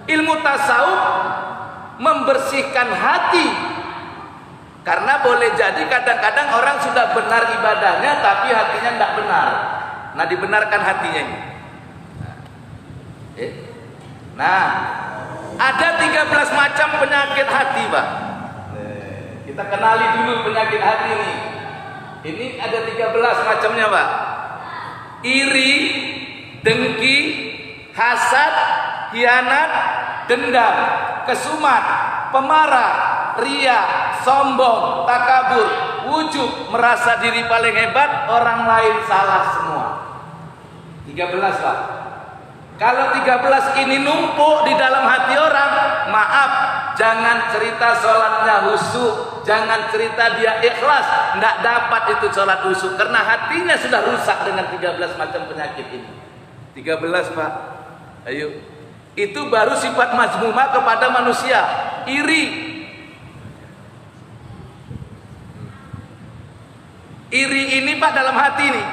Ilmu tasawuf membersihkan hati. Karena boleh jadi kadang-kadang orang sudah benar ibadahnya tapi hatinya tidak benar. Nah, dibenarkan hatinya ini. Nah, ada 13 macam penyakit hati, Pak. Kita kenali dulu penyakit hati ini. Ini ada 13 macamnya, Pak. Iri, dengki, hasad, hianat, dendam, kesumat, pemarah, ria, sombong, takabur, ujub, merasa diri paling hebat, orang lain salah semua. 13, Pak. Kalau 13 ini numpuk di dalam hati orang, maaf, jangan cerita sholatnya khusyuk, jangan cerita dia ikhlas, tidak dapat itu sholat khusyuk, karena hatinya sudah rusak dengan 13 macam penyakit ini. 13, Pak. Ayo. Itu baru sifat mazmumah kepada manusia. Iri. Iri ini, Pak, dalam hati nih.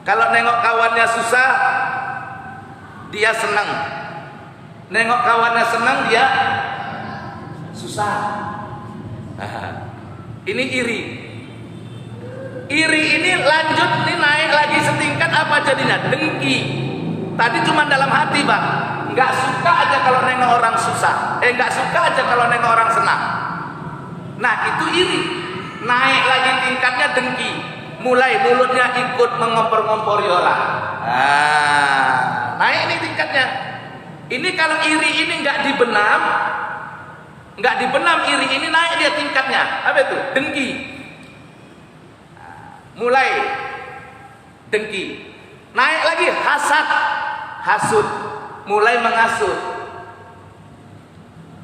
Kalau nengok kawannya susah, dia senang. Nengok kawannya senang, dia susah. Ini iri. Iri ini lanjut, ini naik lagi setingkat, apa jadinya? Dengki. Tadi cuma dalam hati, Pak. Nggak suka aja kalau nengok orang susah. Nggak suka aja kalau nengok orang senang. Nah, itu iri. Naik lagi tingkatnya dengki. Mulai mulutnya ikut mengompor-ngompori orang. Naik ini tingkatnya. Ini kalau iri ini nggak dibenam iri ini naik dia tingkatnya. Apa itu? Dengki. Mulai dengki. Naik lagi hasad, hasud. Mulai mengasut,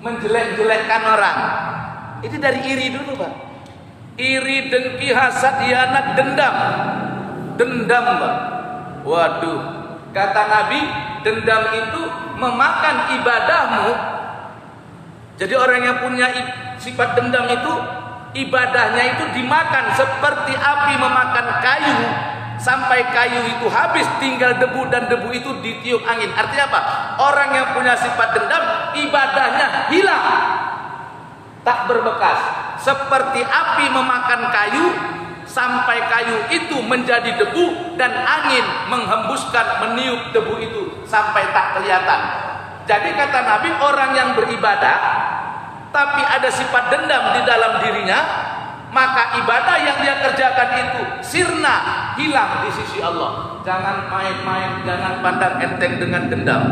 menjelek-jelekkan orang. Itu dari iri dulu, Pak. Iri, dengki, hasad, hianat, dendam. Dendam, Pak. Waduh, kata Nabi, dendam itu memakan ibadahmu. Jadi orang yang punya sifat dendam itu, ibadahnya itu dimakan seperti api memakan kayu. Sampai kayu itu habis, tinggal debu, dan debu itu ditiup angin. Artinya apa? Orang yang punya sifat dendam, ibadahnya hilang, tak berbekas. Seperti api memakan kayu, sampai kayu itu menjadi debu, dan angin menghembuskan, meniup debu itu sampai tak kelihatan. Jadi kata Nabi, orang yang beribadah tapi ada sifat dendam di dalam dirinya, maka ibadah yang dia kerjakan itu sirna, hilang di sisi Allah. Jangan main-main, jangan pandang enteng dengan dendam.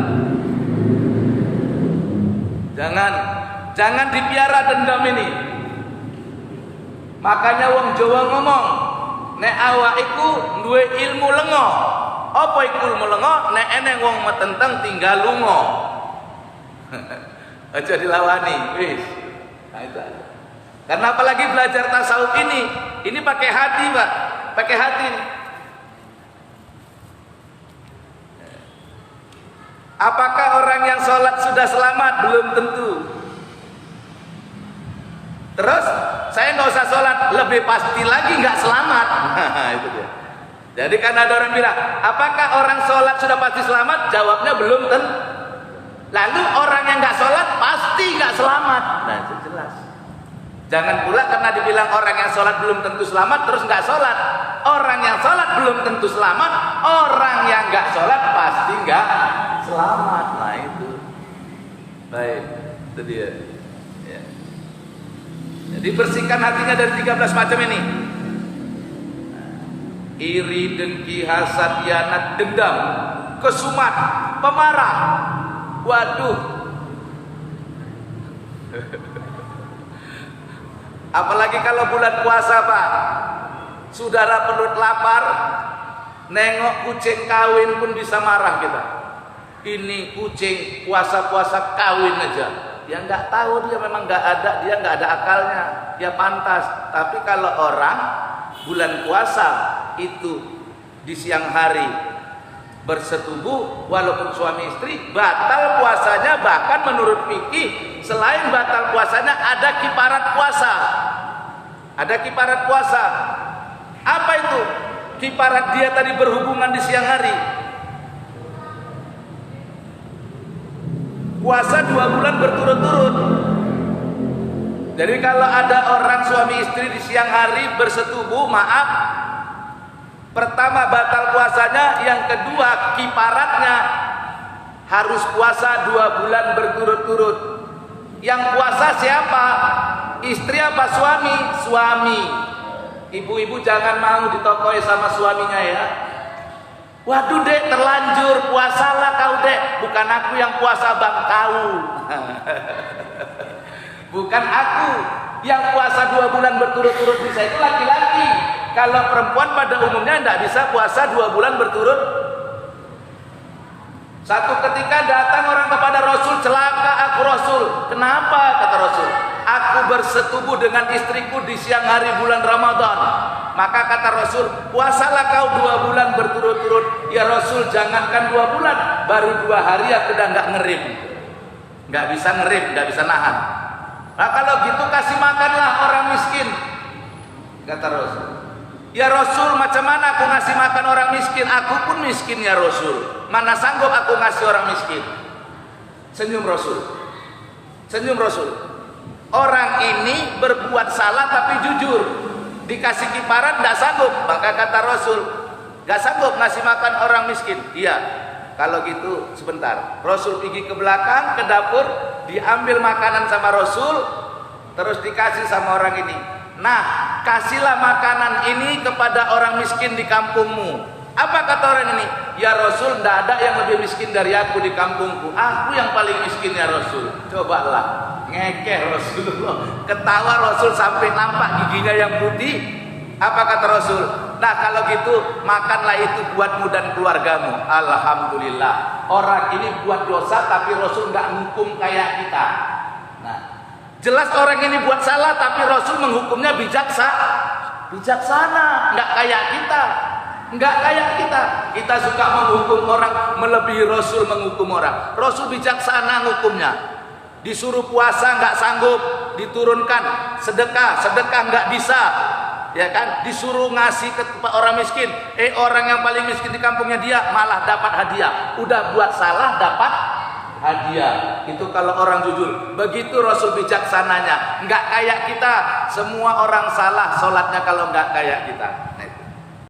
Jangan dipiara dendam ini. Makanya wong Jawa ngomong, nek awak iku duwe ilmu lengo. Apa iku ilmu lengo? Nek eneng wong metenteng tinggal lungo. Aja dilawani, wis. Nah, itu aja. Karena apalagi belajar tasawuf ini pakai hati, Pak, pakai hati. Apakah orang yang sholat sudah selamat? Belum tentu. Terus saya nggak usah sholat, lebih pasti lagi nggak selamat. Itu dia. Jadi karena ada orang bilang, apakah orang sholat sudah pasti selamat? Jawabnya belum tentu. Lalu orang yang nggak sholat pasti nggak selamat. Nah, itu jelas. Jangan pula karena dibilang orang yang sholat belum tentu selamat terus nggak sholat. Orang yang sholat belum tentu selamat, orang yang nggak sholat pasti nggak selamat. Nah itu, baik, itu dia. Ya. Jadi bersihkan hatinya dari 13 macam ini. Iri, dengki, hasad, hianat, dendam, kesumat, pemarah. Waduh. Apalagi kalau bulan puasa, Pak. Saudara perut lapar, nengok kucing kawin pun bisa marah kita. Ini kucing puasa-puasa kawin aja. Dia nggak tahu, dia memang nggak ada, dia nggak ada akalnya, dia pantas. Tapi kalau orang bulan puasa itu di siang hari bersetubuh, walaupun suami istri, batal puasanya. Bahkan menurut fikih, selain batal puasanya ada kifarat puasa. Ada kifarat puasa. Apa itu? Kifarat dia tadi berhubungan di siang hari. puasa 2 bulan berturut-turut. Jadi kalau ada orang suami istri di siang hari bersetubuh, maaf, pertama batal puasanya, yang kedua kiparatnya harus puasa 2 bulan berturut-turut. Yang puasa siapa? Istri apa suami? Suami. Ibu-ibu jangan mau ditokoi sama suaminya ya. Waduh dek, terlanjur, puasalah kau dek. Bukan aku yang puasa bang, kau. Bukan aku yang puasa 2 bulan berturut-turut, bisa itu laki-laki. Kalau perempuan pada umumnya tidak bisa puasa 2 bulan berturut. Satu ketika datang orang kepada Rasul, celaka aku Rasul. Kenapa? Kata Rasul, aku bersetubuh dengan istriku di siang hari bulan Ramadan. Maka kata Rasul, puasalah kau 2 bulan berturut-turut. Ya Rasul, jangankan 2 bulan, baru 2 hari aku udah nggak ngerim, nggak bisa ngerim, nggak bisa nahan. Nah kalau gitu kasih makanlah orang miskin, kata Rasul. Ya Rasul, macam mana aku ngasih makan orang miskin? Aku pun miskin ya Rasul. Mana sanggup aku ngasih orang miskin? Senyum Rasul. Senyum Rasul. Orang ini berbuat salah tapi jujur. Dikasih kiparat tidak sanggup. Maka kata Rasul, gak sanggup ngasih makan orang miskin. Iya. Kalau gitu sebentar. Rasul pergi ke belakang, ke dapur, diambil makanan sama Rasul, terus dikasih sama orang ini. Nah, kasihlah makanan ini kepada orang miskin di kampungmu. Apa kata orang ini? Ya Rasul, tidak ada yang lebih miskin dari aku di kampungku. Aku yang paling miskin ya Rasul. Cobalah, ngekeh Rasulullah. Ketawa Rasul sampai nampak giginya yang putih. Apa kata Rasul? Nah kalau gitu makanlah itu buatmu dan keluargamu. Alhamdulillah. Orang ini buat dosa tapi Rasul nggak menghukum kayak kita. Nah, jelas orang ini buat salah tapi Rasul menghukumnya bijaksana, nggak kayak kita. Nggak kayak kita. Kita suka menghukum orang melebihi Rasul menghukum orang. Rasul bijaksana hukumnya. Disuruh puasa nggak sanggup, diturunkan sedekah nggak bisa. Ya kan, disuruh ngasih ke orang miskin, orang yang paling miskin di kampungnya dia malah dapat hadiah. Udah buat salah dapat hadiah. Itu kalau orang jujur. Begitu Rasul bijaksananya. Nggak kayak kita, semua orang salah sholatnya kalau nggak kayak kita. Nah,